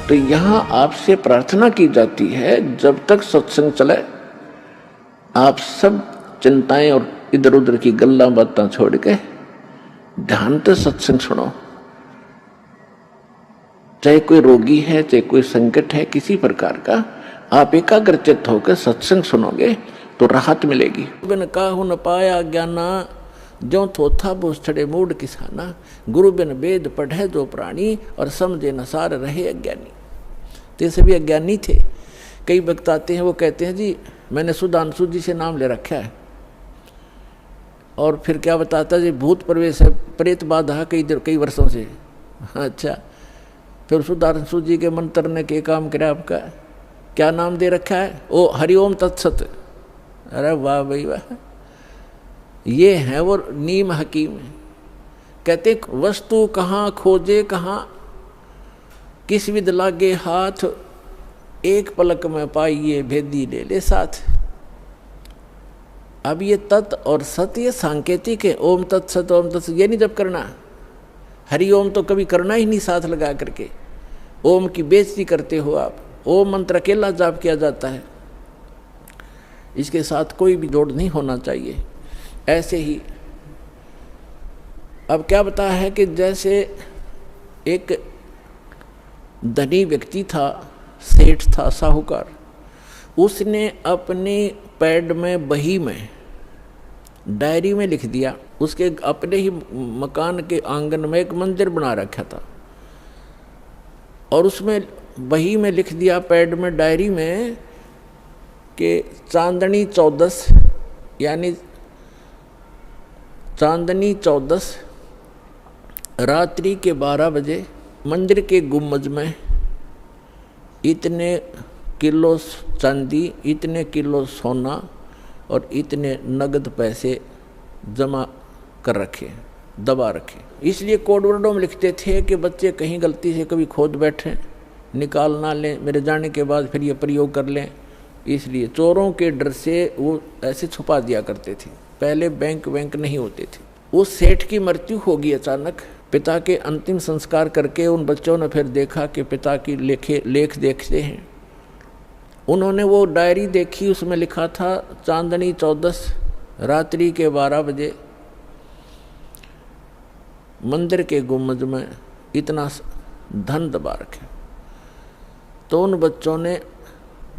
तो यहाँ आपसे प्रार्थना की जाती है, जब तक सत्संग चले आप सब चिंताएं और इधर उधर की गल्ला बातें छोड़ के ध्यान से सत्संग सुनो। चाहे कोई रोगी है, चाहे कोई संकट है किसी प्रकार का, आप एकाग्रचित्त होकर सत्संग सुनोगे तो राहत मिलेगी। बिन काहू न पाया ज्ञाना, जो थोथा बोझड़े मूड किसाना। गुरु बिन वेद पढ़े जो प्राणी, और समझे न सार रहे अज्ञानी। तो सभी अज्ञानी थे। कई वक्त आते हैं वो कहते हैं जी मैंने सुधांशु जी से नाम ले रखा है, और फिर क्या बताता जी भूत प्रवेश है, प्रेत बाधा कई वर्षों से। अच्छा, फिर सुधांशु जी के मंत्र ने क्या काम करे आपका, क्या नाम दे रखा है? ओ हरिओम तत्सत। अरे वाह भाई वाह, ये है वो नीम हकीम। कहते वस्तु कहाँ खोजे कहाँ, किस विद लागे हाथ। एक पलक में पाइए भेदी ले ले साथ। अब ये तत् और सत ये सांकेतिक है। ओम तत्सत ओम तत्सत ये नहीं जब करना। हरि ओम तो कभी करना ही नहीं साथ लगा करके। ओम की बेइज्जती करते हो आप। ओम मंत्र अकेला जाप किया जाता है, इसके साथ कोई भी जोड़ नहीं होना चाहिए। ऐसे ही अब क्या बता है कि जैसे एक धनी व्यक्ति था, सेठ था, साहूकार। उसने अपनी पैड में बही में डायरी में लिख दिया, उसके अपने ही मकान के आंगन में एक मंदिर बना रखा था, और उसमें बही में लिख दिया, पैड में डायरी में, कि चांदनी 14 यानी चांदनी 14 रात्रि के 12 बजे मंदिर के गुम्बज में इतने किलो चांदी, इतने किलो सोना और इतने नगद पैसे जमा कर रखे, दबा रखे। इसलिए कोड वर्डों में लिखते थे कि बच्चे कहीं गलती से कभी खोद बैठें, निकाल ना लें, मेरे जाने के बाद फिर ये प्रयोग कर लें। इसलिए चोरों के डर से वो ऐसे छुपा दिया करते थे। पहले बैंक नहीं होते थे। उस सेठ की मृत्यु होगी अचानक। पिता के अंतिम संस्कार करके उन बच्चों ने फिर देखा कि पिता की लेख देखते हैं। उन्होंने वो डायरी देखी, उसमें लिखा था चांदनी 14 रात्रि के 12 बजे मंदिर के गुम्बज में इतना धन दबा रखे। तो उन बच्चों ने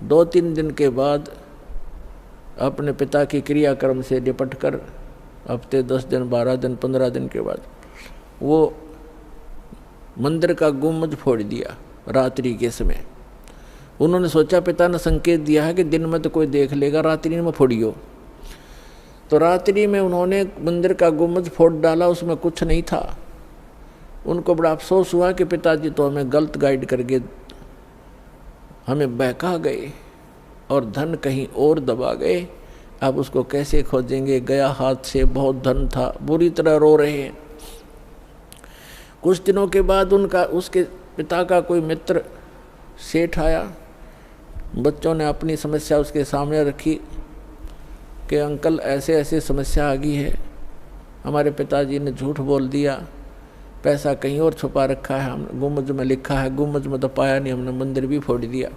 2-3 दिन के बाद अपने पिता की क्रियाक्रम से निपट कर हफ्ते 10 दिन 12 दिन 15 दिन के बाद वो मंदिर का गुम्बज फोड़ दिया रात्रि के समय। उन्होंने सोचा पिता ने संकेत दिया है कि दिन में तो कोई देख लेगा, रात्रि में फोड़ियो। तो रात्रि में उन्होंने मंदिर का गुम्बज फोड़ डाला, उसमें कुछ नहीं था। उनको बड़ा अफसोस हुआ कि पिताजी तो हमें गलत गाइड करके हमें बहका गए और धन कहीं और दबा गए। अब उसको कैसे खोजेंगे, गया हाथ से, बहुत धन था। बुरी तरह रो रहे हैं। कुछ दिनों के बाद उसके पिता का कोई मित्र सेठ आया। बच्चों ने अपनी समस्या उसके सामने रखी कि अंकल ऐसे ऐसे समस्या आ गई है, हमारे पिताजी ने झूठ बोल दिया, पैसा कहीं और छुपा रखा है, हम गुम्बज में लिखा है, गुम्बज में तो पाया नहीं, हमने मंदिर भी फोड़ दिया।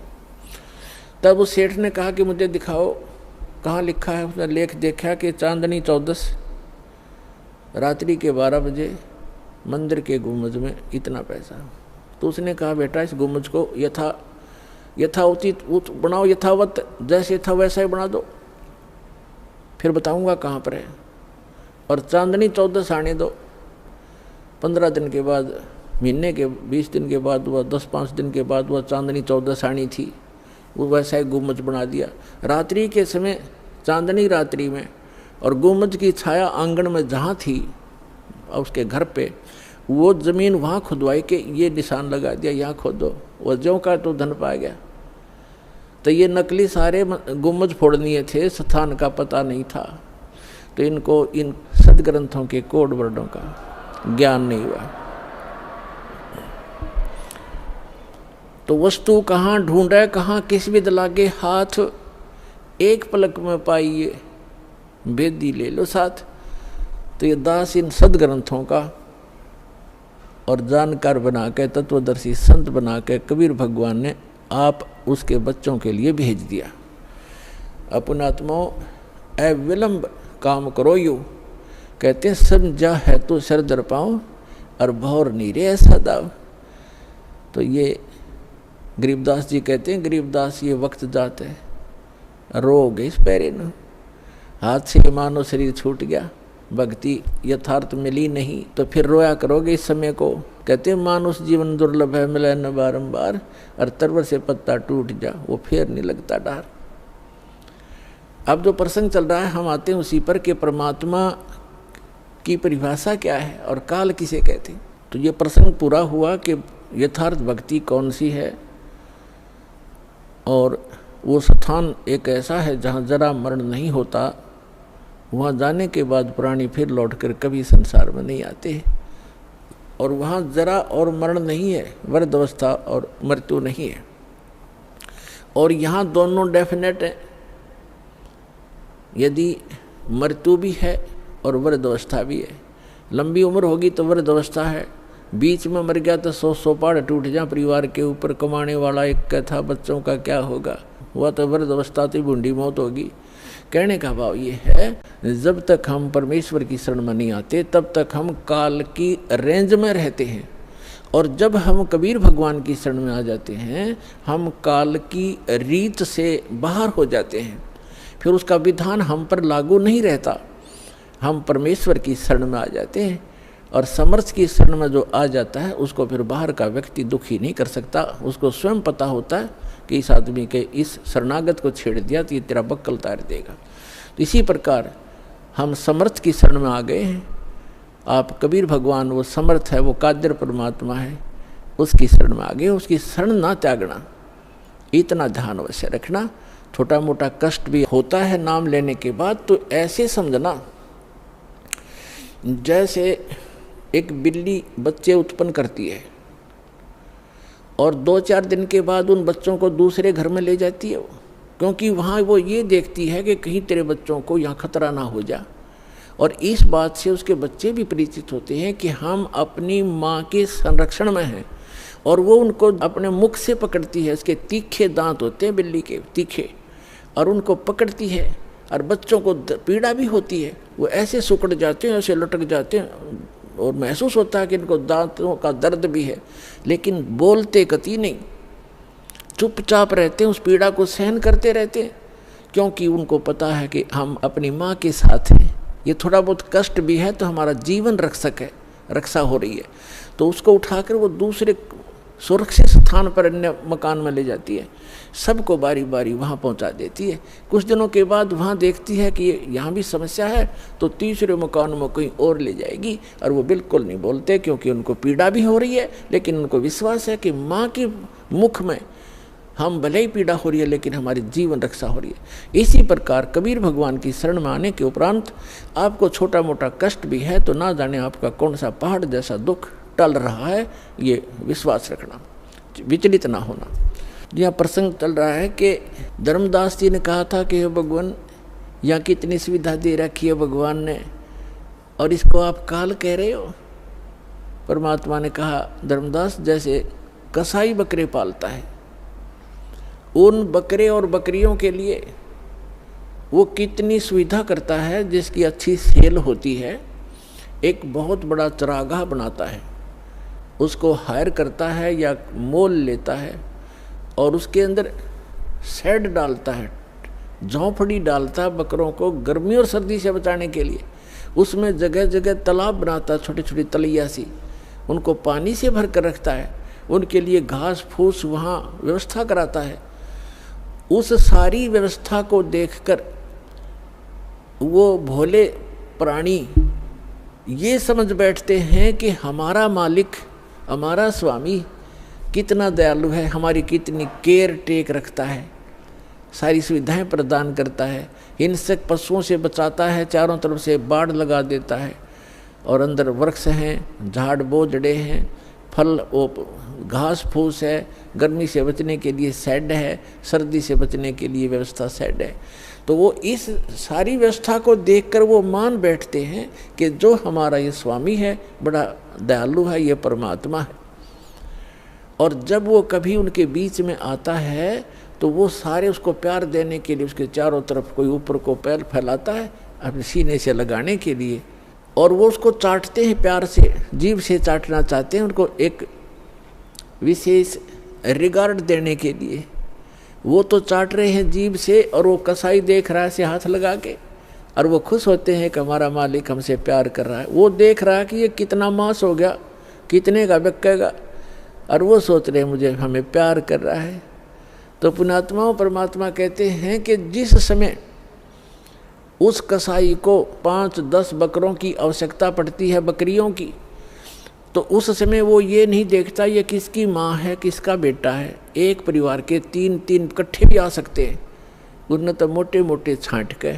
तब उस सेठ ने कहा कि मुझे दिखाओ कहाँ लिखा है। उसने लेख देखा कि चांदनी 14 रात्रि के 12 बजे मंदिर के गुम्बज में इतना पैसा। तो उसने कहा बेटा इस गुम्बज को यथाउचित बनाओ, यथावत जैसे था वैसा ही बना दो, फिर बताऊंगा कहाँ पर है। और चांदनी 14 आने दो। 15 दिन के बाद, महीने के 20 दिन के बाद हुआ, 10-5 दिन के बाद हुआ, चांदनी 14 आनी थी, वो वैसा ही गुम्बज बना दिया। रात्रि के समय, चांदनी रात्रि में, और गुम्बज की छाया आंगन में जहाँ थी उसके घर पे, वो ज़मीन वहाँ खुदवाई के ये निशान लगा दिया, यहाँ खोदो। वो ज्यों का तो धन पा गया। तो ये नकली सारे गुम्बज फोड़नीय थे, स्थान का पता नहीं था। तो इनको इन सदग्रंथों के कोड वर्डों का ज्ञान नहीं हुआ। तो वस्तु कहाँ ढूंढे कहाँ, किस विद लागे हाथ। एक पलक में पाइए भेदी ले लो साथ। तो ये दास इन सदग्रंथों का और जानकार बना के, तत्वदर्शी संत बना के कबीर भगवान ने आप उसके बच्चों के लिए भेज दिया। अपनात्मो अविलंब काम करो यू, कहते समझा है तो सर दर पाओ और भौर नीरे ऐसा दाव। तो ये गरीबदास जी कहते हैं, गरीबदास ये वक्त जाते है, रो गए इस पैरे न, हाथ से मानो शरीर छूट गया, भक्ति यथार्थ मिली नहीं तो फिर रोया करोगे इस समय को। कहते हैं मानुष जीवन दुर्लभ है, मिले न बारंबार, और तरवर से पत्ता टूट जा वो फिर नहीं लगता डार। अब जो प्रसंग चल रहा है हम आते हैं उसी पर कि परमात्मा की परिभाषा क्या है और काल किसे कहते हैं। तो ये प्रसंग पूरा हुआ कि यथार्थ भक्ति कौन सी है, और वो स्थान एक ऐसा है जहाँ जरा मरण नहीं होता, वहाँ जाने के बाद प्राणी फिर लौटकर कभी संसार में नहीं आते, और वहाँ जरा और मरण नहीं है, वृद्ध अवस्था और मृत्यु नहीं है। और यहाँ दोनों डेफिनेट है, यदि मृत्यु भी है और वृद्ध अवस्था भी है। लंबी उम्र होगी तो वृद्ध अवस्था है, बीच में मर गया तो 100 पहाड़ टूट जा परिवार के ऊपर, कमाने वाला एक था बच्चों का क्या होगा, हुआ तो वृद्ध अवस्था तो बूढ़ी मौत होगी। कहने का भाव ये है, जब तक हम परमेश्वर की शरण में नहीं आते तब तक हम काल की रेंज में रहते हैं, और जब हम कबीर भगवान की शरण में आ जाते हैं हम काल की रीत से बाहर हो जाते हैं, फिर उसका विधान हम पर लागू नहीं रहता, हम परमेश्वर की शरण में आ जाते हैं। और समर्थ की शरण में जो आ जाता है उसको फिर बाहर का व्यक्ति दुखी नहीं कर सकता, उसको स्वयं पता होता है कि इस आदमी के इस शरणागत को छेड़ दिया तो ये तेरा बक्कल तार देगा। तो इसी प्रकार हम समर्थ की शरण में आ गए हैं। आप कबीर भगवान वो समर्थ है, वो कादिर परमात्मा है, उसकी शरण में आ गए, उसकी शरण ना त्यागना, इतना ध्यान अवश्य रखना। छोटा मोटा कष्ट भी होता है नाम लेने के बाद, तो ऐसे समझना जैसे एक बिल्ली बच्चे उत्पन्न करती है और 2-4 दिन के बाद उन बच्चों को दूसरे घर में ले जाती है, क्योंकि वहाँ वो ये देखती है कि कहीं तेरे बच्चों को यहाँ खतरा ना हो जा। और इस बात से उसके बच्चे भी परिचित होते हैं कि हम अपनी माँ के संरक्षण में हैं, और वो उनको अपने मुख से पकड़ती है, उसके तीखे दांत होते हैं बिल्ली के तीखे, और उनको पकड़ती है। और बच्चों को पीड़ा भी होती है, वो ऐसे सुकड़ जाते हैं, ऐसे लटक जाते हैं, और महसूस होता है कि इनको दांतों का दर्द भी है, लेकिन बोलते कतई नहीं, चुपचाप रहते हैं, उस पीड़ा को सहन करते रहते हैं, क्योंकि उनको पता है कि हम अपनी माँ के साथ हैं। ये थोड़ा बहुत कष्ट भी है तो हमारा जीवन रक्षा हो रही है, तो उसको उठाकर वो दूसरे सुरक्षित स्थान पर अन्य मकान में ले जाती है, सबको बारी बारी वहाँ पहुँचा देती है। कुछ दिनों के बाद वहाँ देखती है कि यहाँ भी समस्या है, तो तीसरे मकान में कहीं और ले जाएगी, और वो बिल्कुल नहीं बोलते क्योंकि उनको पीड़ा भी हो रही है, लेकिन उनको विश्वास है कि माँ के मुख में हम भले ही पीड़ा हो रही है लेकिन हमारी जीवन रक्षा हो रही है। इसी प्रकार कबीर भगवान की शरण में आने के उपरांत आपको छोटा मोटा कष्ट भी है तो ना जाने आपका कौन सा पहाड़ जैसा दुख टल रहा है, ये विश्वास रखना, विचलित ना होना। यह प्रसंग चल रहा है कि धर्मदास जी ने कहा था कि भगवान यहाँ कितनी सुविधा दे रखी है भगवान ने, और इसको आप काल कह रहे हो। परमात्मा ने कहा, धर्मदास जैसे कसाई बकरे पालता है, उन बकरे और बकरियों के लिए वो कितनी सुविधा करता है, जिसकी अच्छी सेल होती है, एक बहुत बड़ा चरागाह बनाता है, उसको हायर करता है या मोल लेता है, और उसके अंदर शेड डालता है, झोंपड़ी डालता है बकरों को गर्मी और सर्दी से बचाने के लिए। उसमें जगह जगह तालाब बनाता है, छोटी छोटी तलैया सी, उनको पानी से भर कर रखता है, उनके लिए घास फूस वहाँ व्यवस्था कराता है। उस सारी व्यवस्था को देखकर वो भोले प्राणी ये समझ बैठते हैं कि हमारा मालिक, हमारा स्वामी कितना दयालु है, हमारी कितनी केयर टेक रखता है, सारी सुविधाएं प्रदान करता है, हिंसक पशुओं से बचाता है, चारों तरफ से बाड़ लगा देता है, और अंदर वृक्ष हैं, झाड़ बोझड़े हैं, फल, वो घास फूस है, गर्मी से बचने के लिए शेड है, सर्दी से बचने के लिए व्यवस्था शेड है। तो वो इस सारी व्यवस्था को देखकर वो मान बैठते हैं कि जो हमारा ये स्वामी है बड़ा दयालु है, ये परमात्मा है। और जब वो कभी उनके बीच में आता है तो वो सारे उसको प्यार देने के लिए उसके चारों तरफ कोई ऊपर को पैर फैलाता है अपने सीने से लगाने के लिए, और वो उसको चाटते हैं प्यार से, जीभ से चाटना चाहते हैं, उनको एक विशेष रिगार्ड देने के लिए। वो तो चाट रहे हैं जीभ से और वो कसाई देख रहा है से हाथ लगा के, और वो खुश होते हैं कि हमारा मालिक हमसे प्यार कर रहा है। वो देख रहा है कि ये कितना मांस हो गया, कितने का बिकेगा, और वो सोच रहे हैं मुझे हमें प्यार कर रहा है। तो पुण्यात्माओं परमात्मा कहते हैं कि जिस समय उस कसाई को 5-10 बकरों की आवश्यकता पड़ती है, बकरियों की, तो उस समय वो ये नहीं देखता ये किसकी माँ है किसका बेटा है। एक परिवार के 3-3 इकट्ठे भी आ सकते हैं, उनने तो मोटे मोटे छांट के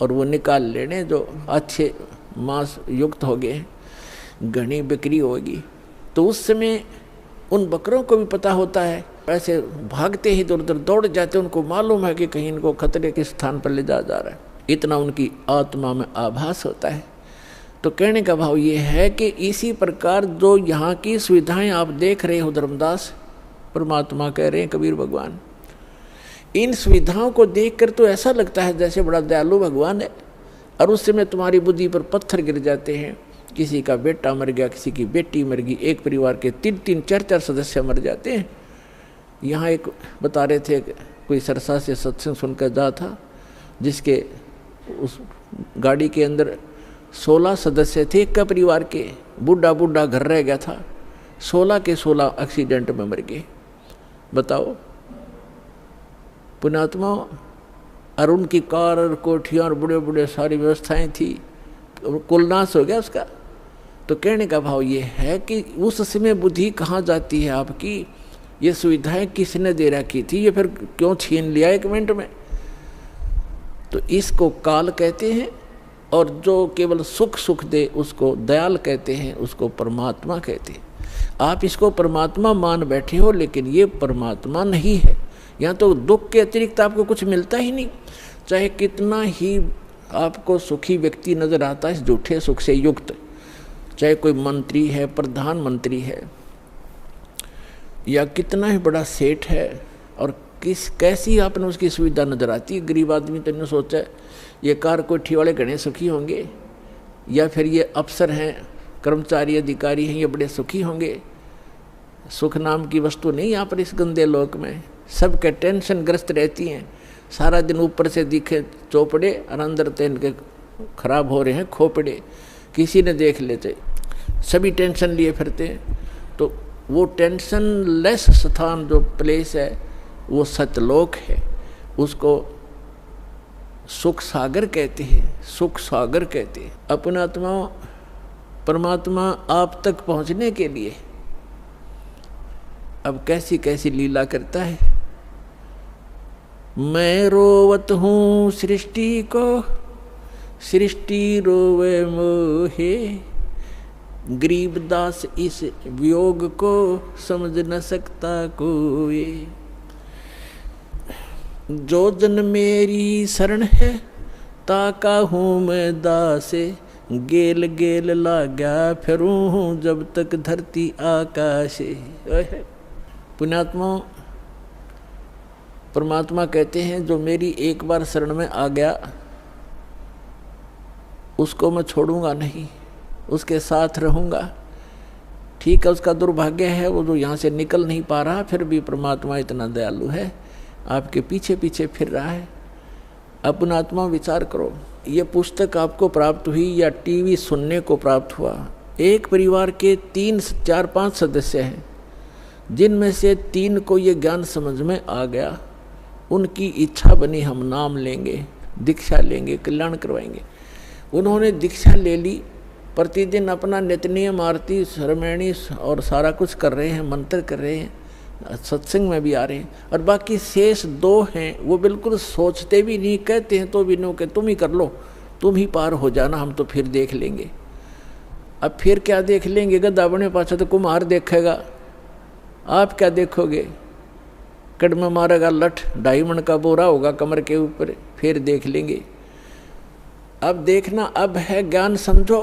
और वो निकाल लेने जो अच्छे मांस युक्त हो गए, घनी बिक्री होगी। तो उस समय उन बकरों को भी पता होता है, ऐसे भागते ही इधर उधर दौड़ जाते, उनको मालूम है कि कहीं इनको खतरे के स्थान पर ले जा रहा है, इतना उनकी आत्मा में आभास होता है। तो कहने का भाव ये है कि इसी प्रकार जो यहाँ की सुविधाएं आप देख रहे हो, धर्मदास परमात्मा कह रहे हैं, कबीर भगवान, इन सुविधाओं को देखकर तो ऐसा लगता है जैसे बड़ा दयालु भगवान है, और उस समय तुम्हारी बुद्धि पर पत्थर गिर जाते हैं। किसी का बेटा मर गया, किसी की बेटी मर गई, एक परिवार के 3-3, 4-4 सदस्य मर जाते हैं। यहाँ एक बता रहे थे, कोई सरसा से सत्संग सुनकर जा था, जिसके उस गाड़ी के अंदर 16 सदस्य थे एक का परिवार के, बूढ़ा बूढ़ा घर रह गया था, 16 के 16 एक्सीडेंट में मर गए। बताओ पुण्यात्मा, और उनकी कार और कोठियाँ और बड़े बड़े सारी व्यवस्थाएं थी, कुल नाश हो गया उसका। तो कहने का भाव ये है कि उस समय बुद्धि कहाँ जाती है आपकी, ये सुविधाएं किसने दे रखी थी, ये फिर क्यों छीन लिया 1 मिनट में। तो इसको काल कहते हैं, और जो केवल सुख सुख दे उसको दयाल कहते हैं, उसको परमात्मा कहते हैं। आप इसको परमात्मा मान बैठे हो, लेकिन ये परमात्मा नहीं है। यहाँ तो दुख के अतिरिक्त आपको कुछ मिलता ही नहीं, चाहे कितना ही आपको सुखी व्यक्ति नजर आता है इस झूठे सुख से युक्त, चाहे कोई मंत्री है, प्रधानमंत्री है, या कितना ही बड़ा सेठ है, और कैसी आपने उसकी सुविधा नजर आती है। गरीब आदमी तो इन्होंने सोचा ये कार कोठी वाले घने सुखी होंगे, या फिर ये अफसर हैं, कर्मचारी अधिकारी हैं, ये बड़े सुखी होंगे। सुख नाम की वस्तु नहीं यहाँ पर इस गंदे लोक में, सबके टेंशन ग्रस्त रहती हैं, सारा दिन ऊपर से दिखे चौपड़े और अंदर तो इनके खराब हो रहे हैं खोपड़े, किसी ने देख लेते, सभी टेंशन लिए फिरते हैं। तो वो टेंशन लेस स्थान जो प्लेस है वो सतलोक है, उसको सुख सागर कहते हैं, सुख सागर कहते हैं। अपना आत्मा परमात्मा आप तक पहुंचने के लिए अब कैसी कैसी लीला करता है। मैं रोवत हूँ सृष्टि को, सृष्टि रोवे मोहे, गरीबदास इस वियोग को समझ न सकता कोई। जो जन मेरी शरण है ताका हूँ मैं दासे, गेल गेल लाग्या फिरूँ हूँ जब तक धरती आकाशे। पुण्यात्मा परमात्मा कहते हैं जो मेरी एक बार शरण में आ गया उसको मैं छोड़ूंगा नहीं, उसके साथ रहूंगा। ठीक है, उसका दुर्भाग्य है वो जो यहाँ से निकल नहीं पा रहा, फिर भी परमात्मा इतना दयालु है, आपके पीछे पीछे फिर रहा है। अपना आत्मा विचार करो, ये पुस्तक आपको प्राप्त हुई या टीवी सुनने को प्राप्त हुआ। एक परिवार के 3, 4, 5 सदस्य हैं, जिनमें से 3 को ये ज्ञान समझ में आ गया, उनकी इच्छा बनी हम नाम लेंगे, दीक्षा लेंगे, कल्याण करवाएंगे। उन्होंने दीक्षा ले ली, प्रतिदिन अपना नित्यनियम आरती श्रमणी और सारा कुछ कर रहे हैं, मंत्र कर रहे हैं, सत्संग में भी आ रहे हैं। और बाकी शेष 2 हैं वो बिल्कुल सोचते भी नहीं, कहते हैं तो भी नो के तुम ही कर लो, तुम ही पार हो जाना, हम तो फिर देख लेंगे। अब फिर क्या देख लेंगे? गधा बने पाछा तो कुम्हार देखेगा, आप क्या देखोगे? कड़म मारेगा लठ, 2.5 मन का बोरा होगा कमर के ऊपर, फिर देख लेंगे। अब देखना अब है ज्ञान समझो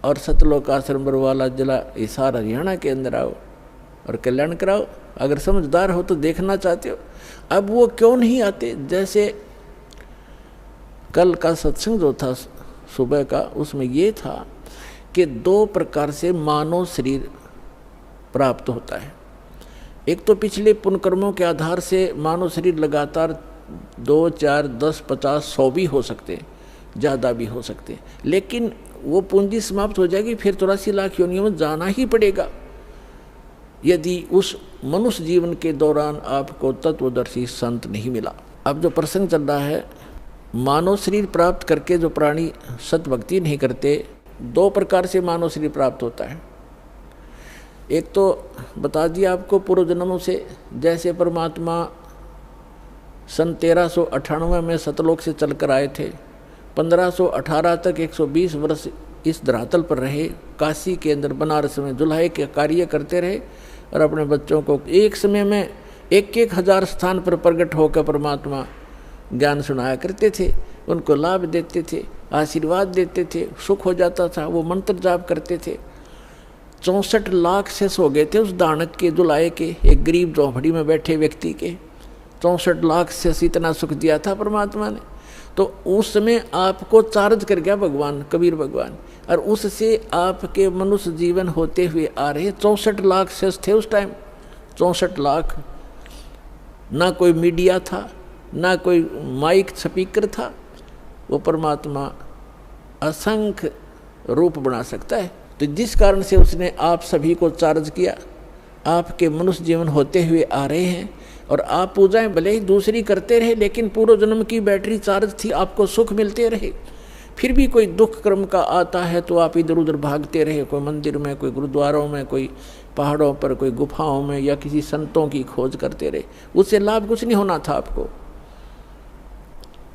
और सतलोक आश्रम बरवाला जिला हिसार हरियाणा के अंदर आओ और कल्याण कराओ। अगर समझदार हो तो देखना चाहते हो। अब वो क्यों नहीं आते? जैसे कल का सत्संग जो था सुबह का, उसमें ये था कि 2 प्रकार से मानव शरीर प्राप्त होता है। एक तो पिछले पुण्यकर्मों के आधार से मानव शरीर लगातार 2, 4, 10, 50, 100 भी हो सकते हैं, ज़्यादा भी हो सकते हैं, लेकिन वो पूंजी समाप्त हो जाएगी, फिर 84 लाख योनियों में जाना ही पड़ेगा यदि उस मनुष्य जीवन के दौरान आपको तत्वदर्शी संत नहीं मिला। अब जो प्रसंग चल रहा है, मानव शरीर प्राप्त करके जो प्राणी सतभक्ति नहीं करते, 2 प्रकार से मानव शरीर प्राप्त होता है। एक तो बता दिया आपको पूर्व जन्मों से, जैसे परमात्मा सन 1398 में सतलोक से चलकर आए थे, 1518 तक 120 वर्ष इस धरातल पर रहे, काशी के अंदर बनारस में जुल्हे के कार्य करते रहे और अपने बच्चों को एक समय में 1-1 हजार स्थान पर प्रकट होकर परमात्मा ज्ञान सुनाया करते थे, उनको लाभ देते थे, आशीर्वाद देते थे, सुख हो जाता था। वो मंत्र जाप करते थे। 64 लाख शेष हो गए थे उस दानक के, जुलाए के, एक गरीब झोंपड़ी में बैठे व्यक्ति के 64 लाख शेष इतना सुख दिया था परमात्मा ने। तो उस समय आपको चार्ज कर गया भगवान, कबीर भगवान, और उससे आपके मनुष्य जीवन होते हुए आ रहे 64 लाख शेष थे उस टाइम। 64 लाख, ना कोई मीडिया था, ना कोई माइक स्पीकर था। वो परमात्मा असंख्य रूप बना सकता है। तो जिस कारण से उसने आप सभी को चार्ज किया, आपके मनुष्य जीवन होते हुए आ रहे हैं और आप पूजाएं भले ही दूसरी करते रहे, लेकिन पूर्व जन्म की बैटरी चार्ज थी, आपको सुख मिलते रहे। फिर भी कोई दुख क्रम का आता है तो आप इधर उधर भागते रहे, कोई मंदिर में, कोई गुरुद्वारों में, कोई पहाड़ों पर, कोई गुफाओं में, या किसी संतों की खोज करते रहे। उससे लाभ कुछ नहीं होना था आपको।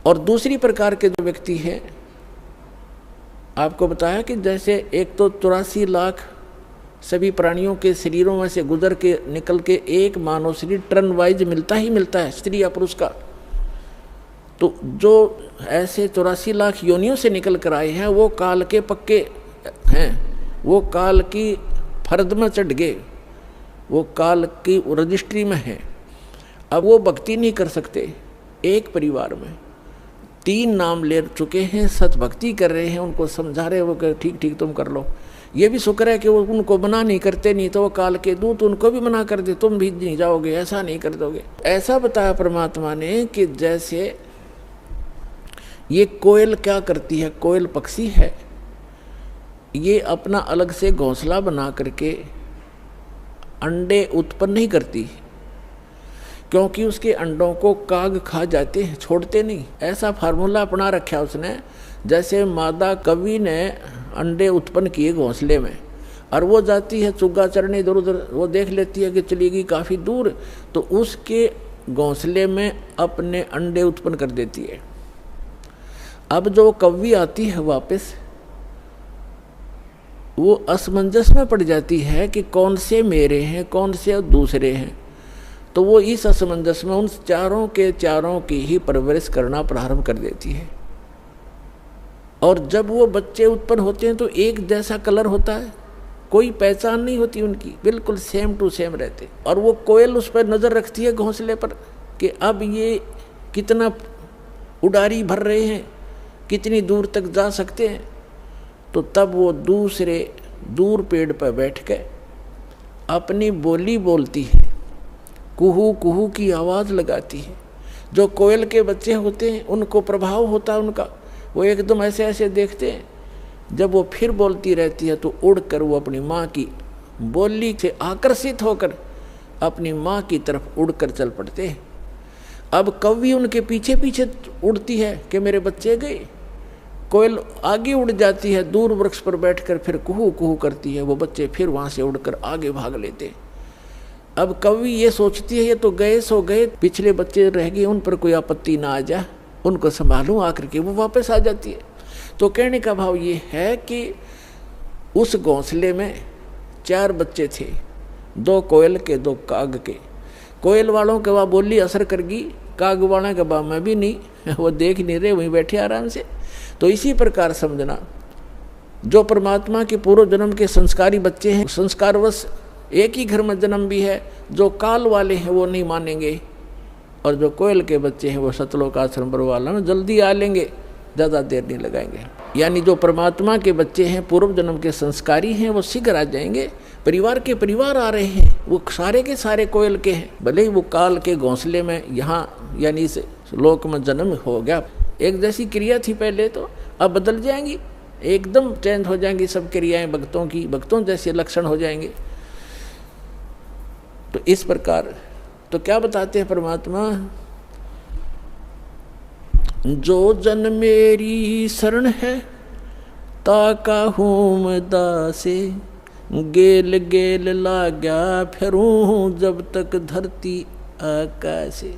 और दूसरी प्रकार के जो व्यक्ति हैं, आपको बताया कि जैसे एक तो 84 लाख सभी प्राणियों के शरीरों में से गुजर के निकल के एक मानव शरीर टर्न वाइज मिलता ही मिलता है, स्त्री या पुरुष का। तो जो ऐसे 84 लाख योनियों से निकल कर आए हैं, वो काल के पक्के हैं, वो काल की फर्द में चढ़ गए, वो काल की रजिस्ट्री में है। अब वो भक्ति नहीं कर सकते। एक परिवार में 3 नाम ले चुके हैं, सत भक्ति कर रहे हैं, उनको समझा रहे, वो ठीक ठीक तुम कर लो। ये भी शुक्र है कि वो उनको मना नहीं करते, नहीं तो वो काल के दूत उनको भी मना कर दे, तुम भी नहीं जाओगे, ऐसा नहीं कर दोगे। ऐसा बताया परमात्मा ने कि जैसे ये कोयल क्या करती है, कोयल पक्षी है, ये अपना अलग से घोंसला बना करके अंडे उत्पन्न नहीं करती, क्योंकि उसके अंडों को काग खा जाते हैं, छोड़ते नहीं। ऐसा फार्मूला अपना रखा उसने। जैसे मादा कवि ने अंडे उत्पन्न किए घोंसले में, और वो जाती है चुग्गा चरने इधर उधर, वो देख लेती है कि चलेगी काफ़ी दूर, तो उसके घोंसले में अपने अंडे उत्पन्न कर देती है। अब जो कवि आती है वापस, वो असमंजस में पड़ जाती है कि कौन से मेरे हैं, कौन से दूसरे हैं। तो वो इस असमंजस में उन चारों के चारों की ही परवरिश करना प्रारंभ कर देती है। और जब वो बच्चे उत्पन्न होते हैं तो एक जैसा कलर होता है, कोई पहचान नहीं होती उनकी, बिल्कुल सेम टू सेम रहते। और वो कोयल उस पर नज़र रखती है घोंसले पर कि अब ये कितना उड़ारी भर रहे हैं, कितनी दूर तक जा सकते हैं। तो तब वो दूसरे दूर पेड़ पर बैठ के अपनी बोली बोलती है, कुहू कुहू की आवाज़ लगाती है। जो कोयल के बच्चे होते हैं उनको प्रभाव होता है उनका, वो एकदम ऐसे ऐसे देखते हैं। जब वो फिर बोलती रहती है तो उड़कर वो अपनी माँ की बोली से आकर्षित होकर अपनी माँ की तरफ उड़कर चल पड़ते हैं। अब कौवी उनके पीछे पीछे उड़ती है कि मेरे बच्चे गए, कोयल आगे उड़ जाती है, दूर वृक्ष पर बैठकर फिर कुहू कुहू करती है, वो बच्चे फिर वहाँ से उड़कर आगे भाग लेते हैं। अब कौवी ये सोचती है ये तो गए सो गए, पिछले बच्चे रह गए, उन पर कोई आपत्ति ना आ जाए, उनको संभालूं आकर के, वो वापस आ जाती है। तो कहने का भाव ये है कि उस घोंसले में 4 बच्चे थे, 2 कोयल के 2 काग के। कोयल वालों के वहाँ बोली असर करगी, काग वालों के बा में भी नहीं, वो देख नहीं रहे, वहीं बैठे आराम से। तो इसी प्रकार समझना, जो परमात्मा के पूर्व जन्म के संस्कारी बच्चे हैं, संस्कारवश एक ही घर में जन्म भी है, जो काल वाले हैं वो नहीं मानेंगे, और जो कोयल के बच्चे हैं वो सतलोक आश्रम पर वाला में जल्दी आ लेंगे, ज़्यादा देर नहीं लगाएंगे। यानी जो परमात्मा के बच्चे हैं, पूर्व जन्म के संस्कारी हैं, वो शीघ्र आ जाएंगे। परिवार के परिवार आ रहे हैं, वो सारे के सारे कोयल के हैं, भले ही वो काल के घोंसले में यहाँ यानी इस लोक में जन्म हो गया। एक जैसी क्रिया थी पहले, तो अब बदल जाएंगी, एकदम चेंज हो जाएंगी सब क्रियाएं भक्तों की, भक्तों जैसे लक्षण हो जाएंगे। तो इस प्रकार तो क्या बताते हैं परमात्मा, जो जन मेरी शरण है ताका हूँ मैं दासे, गेल गेल लाग्या फिरूं जब तक धरती आकाशे।